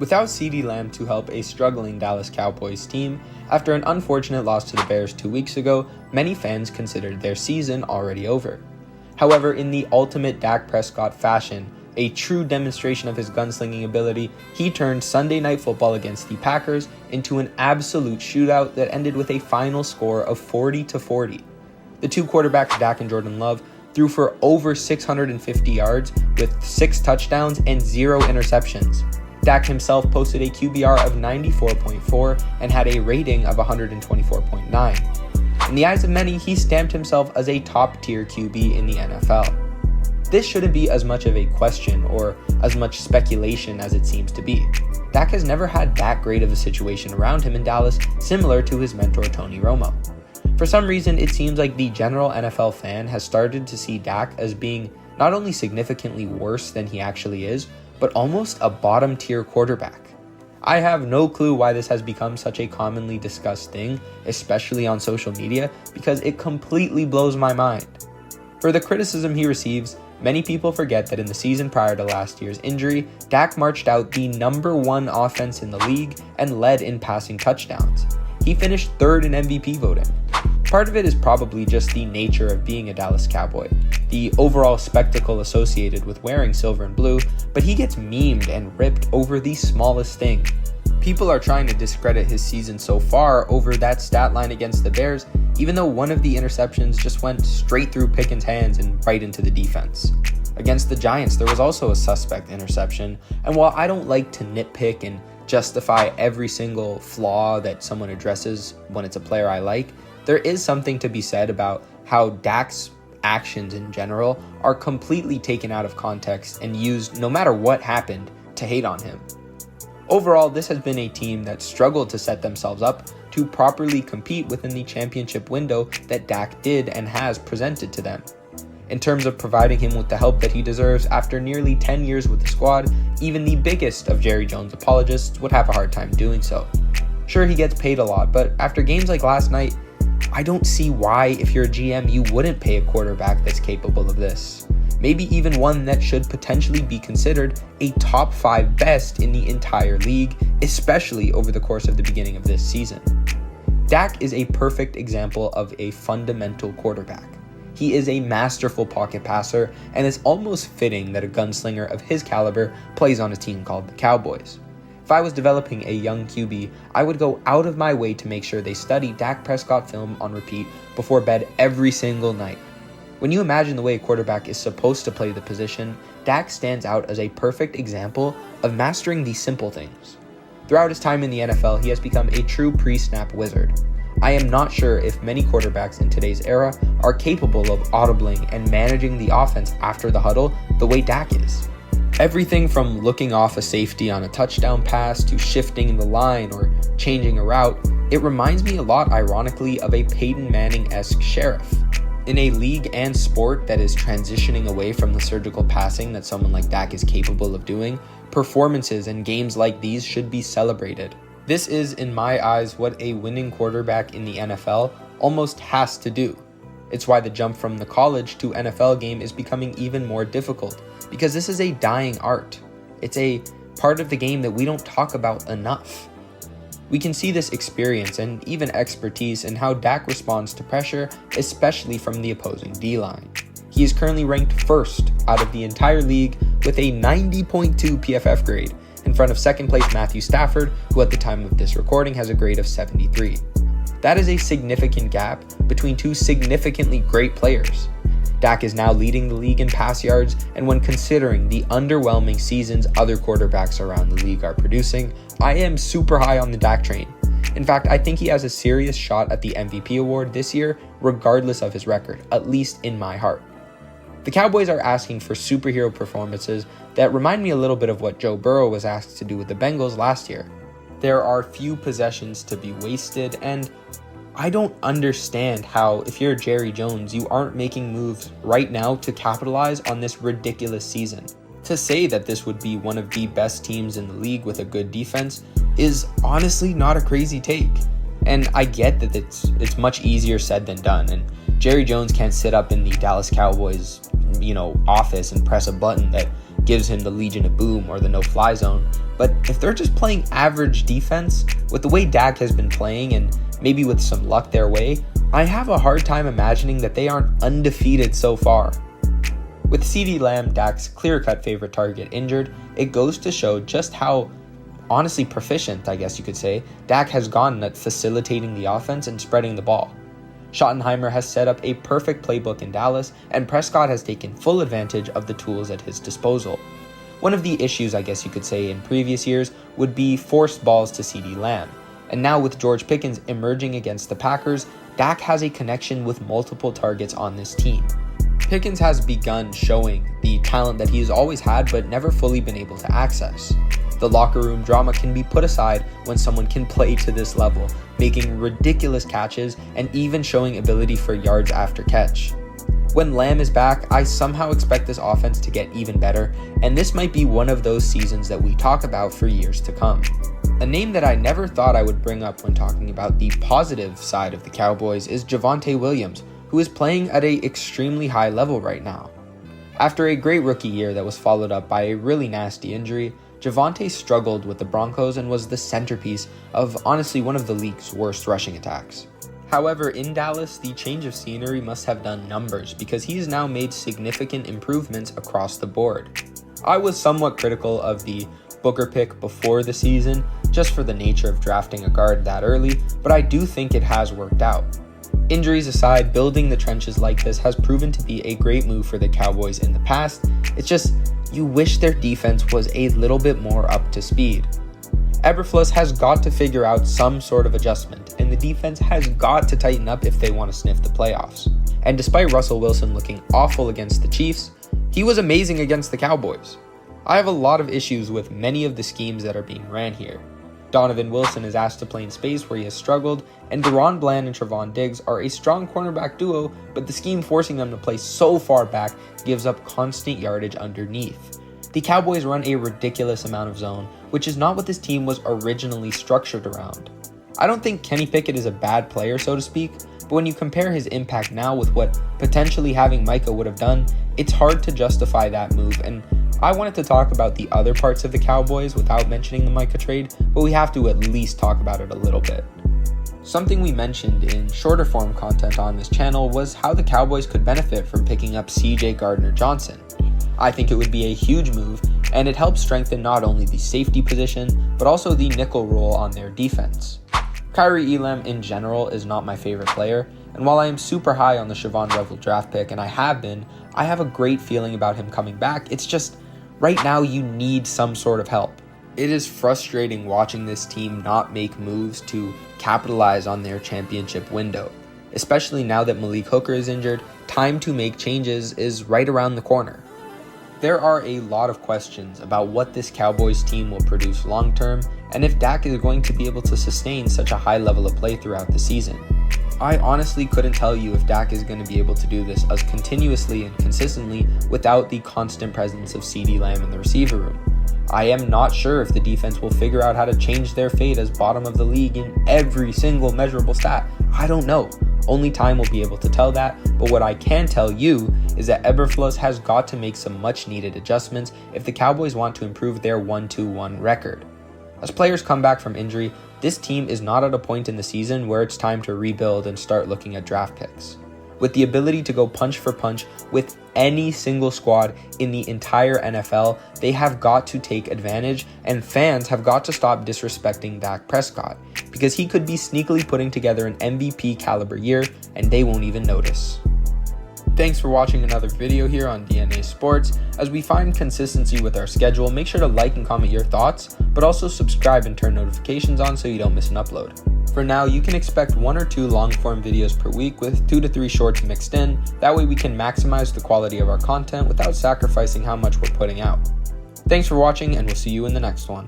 Without CeeDee Lamb to help a struggling Dallas Cowboys team, after an unfortunate loss to the Bears 2 weeks ago, many fans considered their season already over. However, in the ultimate Dak Prescott fashion, a true demonstration of his gunslinging ability, he turned Sunday Night Football against the Packers into an absolute shootout that ended with a final score of 40-40. The two quarterbacks, Dak and Jordan Love, threw for over 650 yards with 6 touchdowns and 0 interceptions. Dak himself posted a QBR of 94.4 and had a rating of 124.9. In the eyes of many, he stamped himself as a top-tier QB in the NFL. This shouldn't be as much of a question or as much speculation as it seems to be. Dak has never had that great of a situation around him in Dallas, similar to his mentor Tony Romo. For some reason, it seems like the general NFL fan has started to see Dak as being not only significantly worse than he actually is, but almost a bottom-tier quarterback. I have no clue why this has become such a commonly discussed thing, especially on social media, because it completely blows my mind. For the criticism he receives, many people forget that in the season prior to last year's injury, Dak marched out the #1 offense in the league and led in passing touchdowns. He finished 3rd in MVP voting. Part of it is probably just the nature of being a Dallas Cowboy, the overall spectacle associated with wearing silver and blue, but he gets memed and ripped over the smallest thing. People are trying to discredit his season so far over that stat line against the Bears, even though one of the interceptions just went straight through Pickens' hands and right into the defense. Against the Giants, there was also a suspect interception, and while I don't like to nitpick and justify every single flaw that someone addresses when it's a player I like, there is something to be said about how Dak's actions in general are completely taken out of context and used, no matter what happened, to hate on him. Overall, this has been a team that struggled to set themselves up to properly compete within the championship window that Dak did and has presented to them. In terms of providing him with the help that he deserves after nearly 10 years with the squad, even the biggest of Jerry Jones apologists would have a hard time doing so. Sure, he gets paid a lot, but after games like last night, I don't see why, if you're a GM, you wouldn't pay a quarterback that's capable of this. Maybe even one that should potentially be considered a top 5 best in the entire league, especially over the course of the beginning of this season. Dak is a perfect example of a fundamental quarterback. He is a masterful pocket passer, and it's almost fitting that a gunslinger of his caliber plays on a team called the Cowboys. If I was developing a young QB, I would go out of my way to make sure they study Dak Prescott film on repeat before bed every single night. When you imagine the way a quarterback is supposed to play the position, Dak stands out as a perfect example of mastering the simple things. Throughout his time in the NFL, he has become a true pre-snap wizard. I am not sure if many quarterbacks in today's era are capable of audibling and managing the offense after the huddle the way Dak is. Everything from looking off a safety on a touchdown pass to shifting the line or changing a route, it reminds me a lot, ironically, of a Peyton Manning-esque sheriff. In a league and sport that is transitioning away from the surgical passing that someone like Dak is capable of doing, performances and games like these should be celebrated. This is, in my eyes, what a winning quarterback in the NFL almost has to do. It's why the jump from the college to NFL game is becoming even more difficult, because this is a dying art. It's a part of the game that we don't talk about enough. We can see this experience and even expertise in how Dak responds to pressure, especially from the opposing D-line. He is currently ranked 1st out of the entire league with a 90.2 PFF grade, in front of 2nd place Matthew Stafford, who at the time of this recording has a grade of 73. That is a significant gap between two significantly great players. Dak is now leading the league in pass yards, and when considering the underwhelming seasons other quarterbacks around the league are producing, I am super high on the Dak train. In fact, I think he has a serious shot at the MVP award this year, regardless of his record, at least in my heart. The Cowboys are asking for superhero performances that remind me a little bit of what Joe Burrow was asked to do with the Bengals last year. There are few possessions to be wasted, and I don't understand how, if you're Jerry Jones, you aren't making moves right now to capitalize on this ridiculous season. To say that this would be one of the best teams in the league with a good defense is honestly not a crazy take. And I get that it's much easier said than done, and Jerry Jones can't sit up in the Dallas Cowboys, office and press a button that gives him the Legion of Boom or the no-fly zone, but if they're just playing average defense, with the way Dak has been playing and maybe with some luck their way, I have a hard time imagining that they aren't undefeated so far. With CeeDee Lamb, Dak's clear-cut favorite target, injured, it goes to show just how honestly proficient, I guess you could say, Dak has gotten at facilitating the offense and spreading the ball. Schottenheimer has set up a perfect playbook in Dallas, and Prescott has taken full advantage of the tools at his disposal. One of the issues, I guess you could say, in previous years would be forced balls to CeeDee Lamb, and now with George Pickens emerging against the Packers, Dak has a connection with multiple targets on this team. Pickens has begun showing the talent that he has always had but never fully been able to access. The locker room drama can be put aside when someone can play to this level, making ridiculous catches and even showing ability for yards after catch. When Lamb is back, I somehow expect this offense to get even better, and this might be one of those seasons that we talk about for years to come. A name that I never thought I would bring up when talking about the positive side of the Cowboys is Javonte Williams, who is playing at an extremely high level right now. After a great rookie year that was followed up by a really nasty injury, Javonte struggled with the Broncos and was the centerpiece of honestly one of the league's worst rushing attacks. However, in Dallas, the change of scenery must have done numbers because he has now made significant improvements across the board. I was somewhat critical of the Booker pick before the season, just for the nature of drafting a guard that early, but I do think it has worked out. Injuries aside, building the trenches like this has proven to be a great move for the Cowboys in the past. It's just, you wish their defense was a little bit more up to speed. Eberflus has got to figure out some sort of adjustment, and the defense has got to tighten up if they want to sniff the playoffs. And despite Russell Wilson looking awful against the Chiefs, he was amazing against the Cowboys. I have a lot of issues with many of the schemes that are being ran here. Donovan Wilson is asked to play in space where he has struggled, and Deron Bland and Trevon Diggs are a strong cornerback duo, but the scheme forcing them to play so far back gives up constant yardage underneath. The Cowboys run a ridiculous amount of zone, which is not what this team was originally structured around. I don't think Kenny Pickett is a bad player, so to speak, but when you compare his impact now with what potentially having Micah would have done, it's hard to justify that move, and I wanted to talk about the other parts of the Cowboys without mentioning the Micah trade, but we have to at least talk about it a little bit. Something we mentioned in shorter form content on this channel was how the Cowboys could benefit from picking up CJ Gardner-Johnson. I think it would be a huge move, and it helps strengthen not only the safety position, but also the nickel role on their defense. Kyrie Elam in general is not my favorite player, and while I am super high on the Siobhan Revel draft pick, and I have a great feeling about him coming back. It's just, right now you need some sort of help. It is frustrating watching this team not make moves to capitalize on their championship window. Especially now that Malik Hooker is injured, time to make changes is right around the corner. There are a lot of questions about what this Cowboys team will produce long term, and if Dak is going to be able to sustain such a high level of play throughout the season. I honestly couldn't tell you if Dak is going to be able to do this as continuously and consistently without the constant presence of CeeDee Lamb in the receiver room. I am not sure if the defense will figure out how to change their fate as bottom of the league in every single measurable stat. I don't know. Only time will be able to tell that, but what I can tell you is that Eberflus has got to make some much needed adjustments if the Cowboys want to improve their 1-2-1 record. As players come back from injury, this team is not at a point in the season where it's time to rebuild and start looking at draft picks. With the ability to go punch for punch with any single squad in the entire NFL, they have got to take advantage, and fans have got to stop disrespecting Dak Prescott, because he could be sneakily putting together an MVP caliber year and they won't even notice. Thanks for watching another video here on DNA Sports. As we find consistency with our schedule, make sure to like and comment your thoughts, but also subscribe and turn notifications on so you don't miss an upload. For now, you can expect 1 or 2 long-form videos per week with 2 to 3 shorts mixed in. That way we can maximize the quality of our content without sacrificing how much we're putting out. Thanks for watching, and we'll see you in the next one.